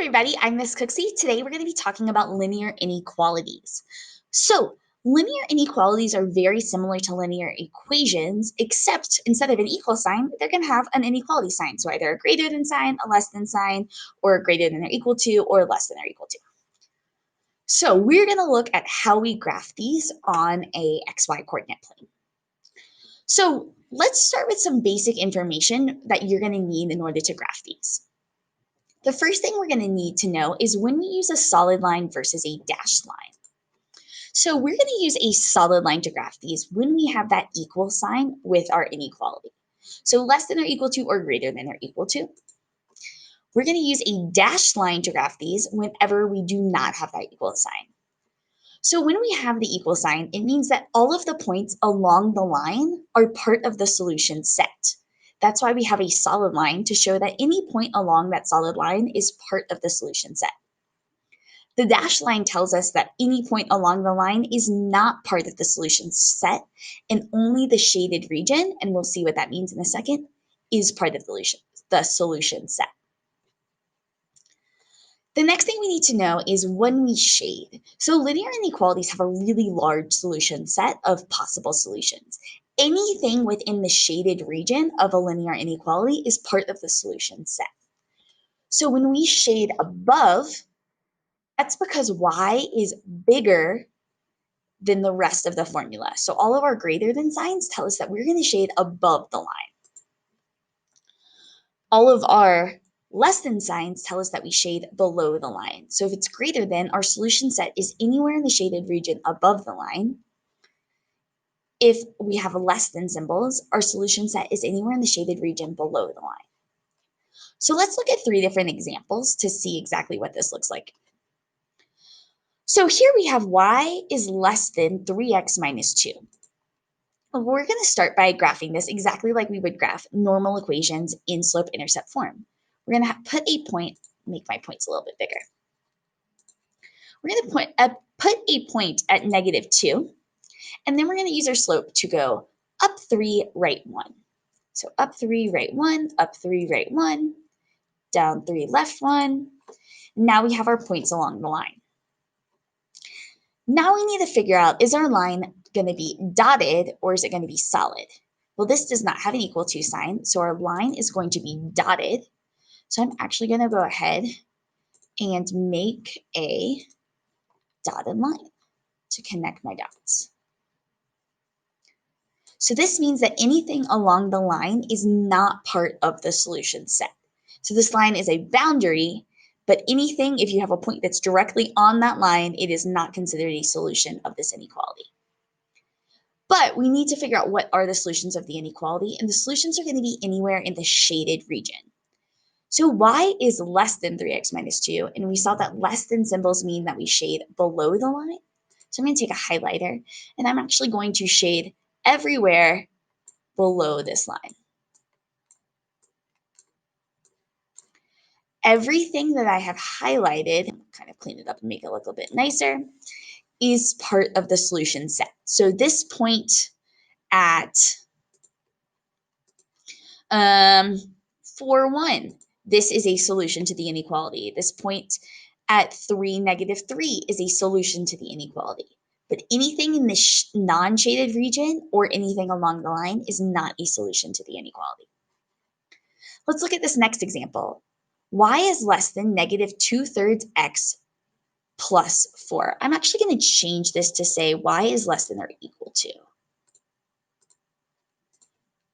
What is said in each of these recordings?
everybody, I'm Miss Cooksey. Today we're going to be talking about linear inequalities. So, linear inequalities are very similar to linear equations, except instead of an equal sign, they're going to have an inequality sign. So, either a greater than sign, a less than sign, or a greater than or equal to, or less than or equal to. So, we're going to look at how we graph these on a xy coordinate plane. So, let's start with some basic information that you're going to need in order to graph these. The first thing we're going to need to know is when we use a solid line versus a dashed line. So we're going to use a solid line to graph these when we have that equal sign with our inequality. So less than or equal to or greater than or equal to. We're going to use a dashed line to graph these whenever we do not have that equal sign. So when we have the equal sign, it means that all of the points along the line are part of the solution set. That's why we have a solid line to show that any point along that solid line is part of the solution set. The dashed line tells us that any point along the line is not part of the solution set, and only the shaded region, and we'll see what that means in a second, is part of the solution set. The next thing we need to know is when we shade. So linear inequalities have a really large solution set of possible solutions. Anything within the shaded region of a linear inequality is part of the solution set. So when we shade above, that's because y is bigger than the rest of the formula. So all of our greater than signs tell us that we're going to shade above the line. All of our less than signs tell us that we shade below the line. So if it's greater than, our solution set is anywhere in the shaded region above the line. If we have less than symbols, our solution set is anywhere in the shaded region below the line. So let's look at 3 different examples to see exactly what this looks like. So here we have y is less than 3x minus 2. We're going to start by graphing this exactly like we would graph normal equations in slope-intercept form. We're going to put a point, make my points a little bit bigger. We're going to put a point at -2, and then we're going to use our slope to go up 3, right 1. So up 3, right 1, up 3, right 1, down 3, left 1. Now we have our points along the line. Now we need to figure out, is our line going to be dotted or is it going to be solid? Well, this does not have an equal to sign, so our line is going to be dotted. So I'm actually going to go ahead and make a dotted line to connect my dots. So this means that anything along the line is not part of the solution set. So this line is a boundary, but anything, if you have a point that's directly on that line, it is not considered a solution of this inequality. But we need to figure out what are the solutions of the inequality, and the solutions are going to be anywhere in the shaded region. So y is less than 3x minus 2, and we saw that less than symbols mean that we shade below the line. So I'm going to take a highlighter, and I'm actually going to shade everywhere below this line. Everything that I have highlighted, kind of clean it up and make it look a bit nicer, is part of the solution set. So this point at 4, 1, this is a solution to the inequality. This point at 3, -3 is a solution to the inequality. But anything in the non-shaded region or anything along the line is not a solution to the inequality. Let's look at this next example. Y is less than -2/3 x plus 4. I'm actually going to change this to say y is less than or equal to,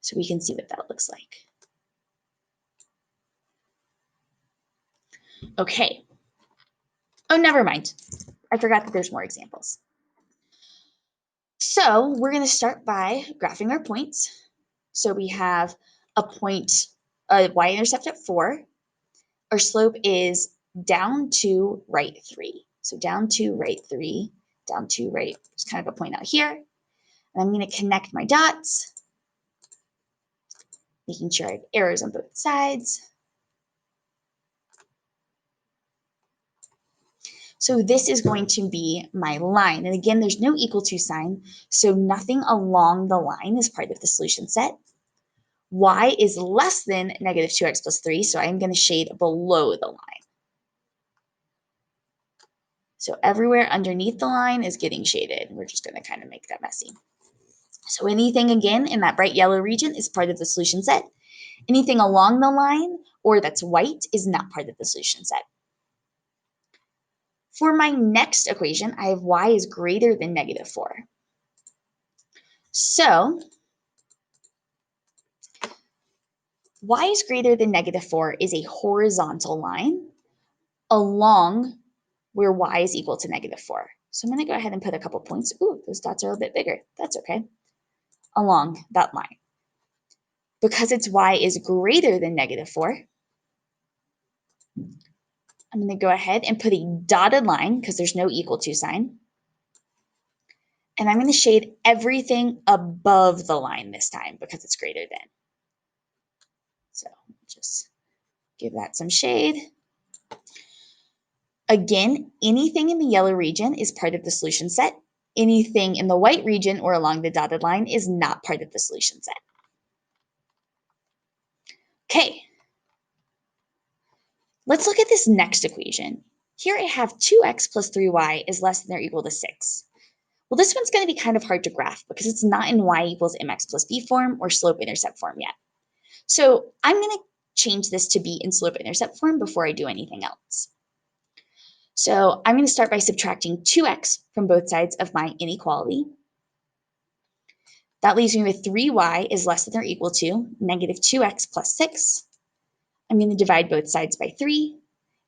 so we can see what that looks like. Okay. Oh, never mind. I forgot that there's more examples. So we're going to start by graphing our points. So we have a point, a y-intercept at 4. Our slope is down 2, right 3. So down 2, right 3, down 2, right. There's kind of a point out here. And I'm going to connect my dots, making sure I have arrows on both sides. So this is going to be my line. And again, there's no equal to sign, so nothing along the line is part of the solution set. Y is less than -2x plus 3, so I'm going to shade below the line. So everywhere underneath the line is getting shaded. We're just going to kind of make that messy. So anything, again, in that bright yellow region is part of the solution set. Anything along the line or that's white is not part of the solution set. For my next equation, I have y is greater than -4. So y is greater than -4 is a horizontal line along where y is equal to -4. So I'm going to go ahead and put a couple points. Ooh, those dots are a bit bigger. That's okay. Along that line. Because its y is greater than -4, I'm going to go ahead and put a dotted line because there's no equal to sign. And I'm going to shade everything above the line this time because it's greater than. So just give that some shade. Again, anything in the yellow region is part of the solution set. Anything in the white region or along the dotted line is not part of the solution set. Okay, let's look at this next equation. Here I have 2x plus 3y is less than or equal to 6. Well, this one's going to be kind of hard to graph because it's not in y equals mx plus b form or slope-intercept form yet. So I'm going to change this to be in slope-intercept form before I do anything else. So I'm going to start by subtracting 2x from both sides of my inequality. That leaves me with 3y is less than or equal to -2x plus 6. I'm going to divide both sides by 3,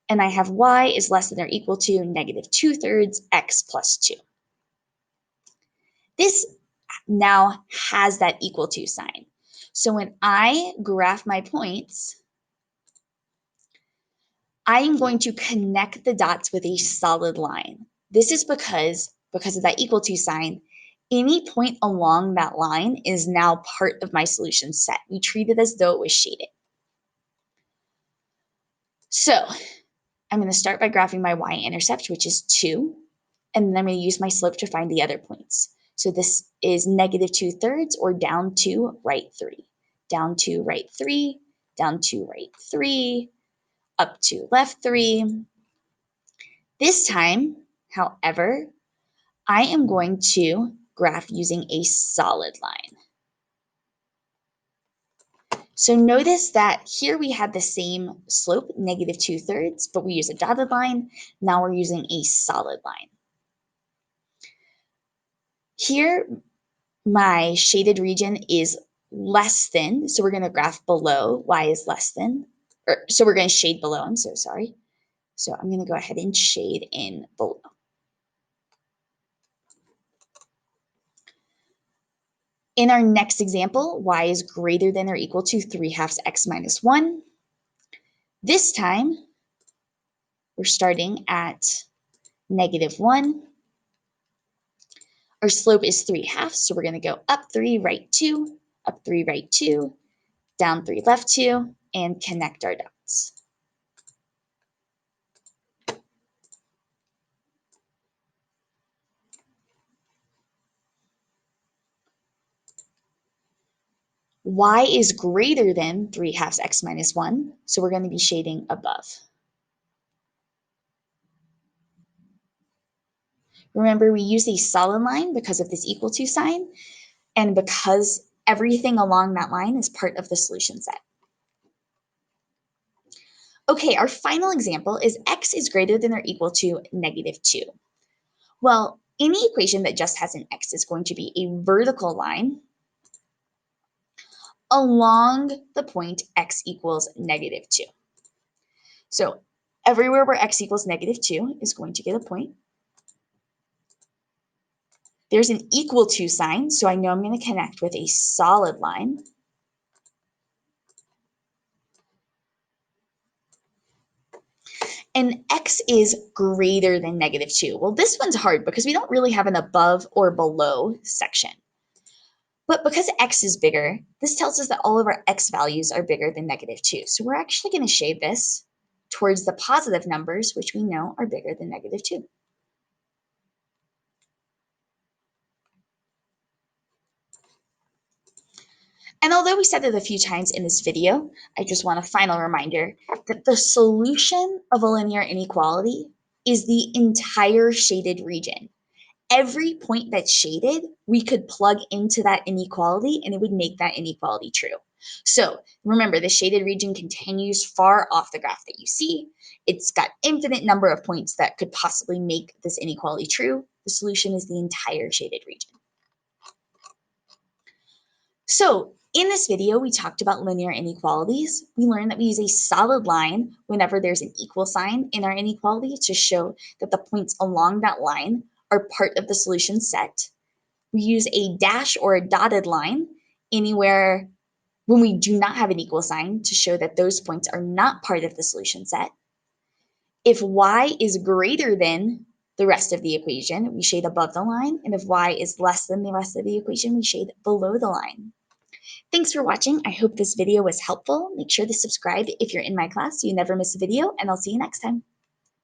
and I have y is less than or equal to -2/3 x plus 2. This now has that equal to sign. So when I graph my points, I am going to connect the dots with a solid line. This is because of that equal to sign, any point along that line is now part of my solution set. We treat it as though it was shaded. So I'm going to start by graphing my y-intercept, which is 2, and then I'm going to use my slope to find the other points. So this is -2/3 or down to right 3. Down to right 3, down to right 3, up to left 3. This time, however, I am going to graph using a solid line. So notice that here we had the same slope, -2/3, but we use a dotted line. Now we're using a solid line. Here, my shaded region is less than, so we're going to graph below y is less than, so we're going to shade below, I'm so sorry. So I'm going to go ahead and shade in below. In our next example, y is greater than or equal to 3/2 x minus 1. This time, we're starting at -1. Our slope is 3/2, so we're going to go up 3, right 2, up 3, right 2, down 3, left 2, and connect our dots. Y is greater than 3/2 x minus 1, so we're going to be shading above. Remember, we use a solid line because of this equal to sign, and because everything along that line is part of the solution set. Okay, our final example is x is greater than or equal to -2. Well, any equation that just has an x is going to be a vertical line along the point x equals -2. So everywhere where x equals -2 is going to get a point. There's an equal to sign, so I know I'm going to connect with a solid line. And x is greater than -2. Well, this one's hard because we don't really have an above or below section. But because x is bigger, this tells us that all of our x values are bigger than -2. So we're actually going to shade this towards the positive numbers, which we know are bigger than -2. And although we said it a few times in this video, I just want a final reminder that the solution of a linear inequality is the entire shaded region. Every point that's shaded, we could plug into that inequality and it would make that inequality true. So remember, the shaded region continues far off the graph that you see. It's got infinite number of points that could possibly make this inequality true. The solution is the entire shaded region. So in this video, we talked about linear inequalities. We learned that we use a solid line whenever there's an equal sign in our inequality to show that the points along that line are part of the solution set. We use a dash or a dotted line anywhere when we do not have an equal sign to show that those points are not part of the solution set. If y is greater than the rest of the equation, we shade above the line, and if y is less than the rest of the equation, we shade below the line. Thanks for watching. I hope this video was helpful. Make sure to subscribe if you're in my class so you never miss a video, and I'll see you next time.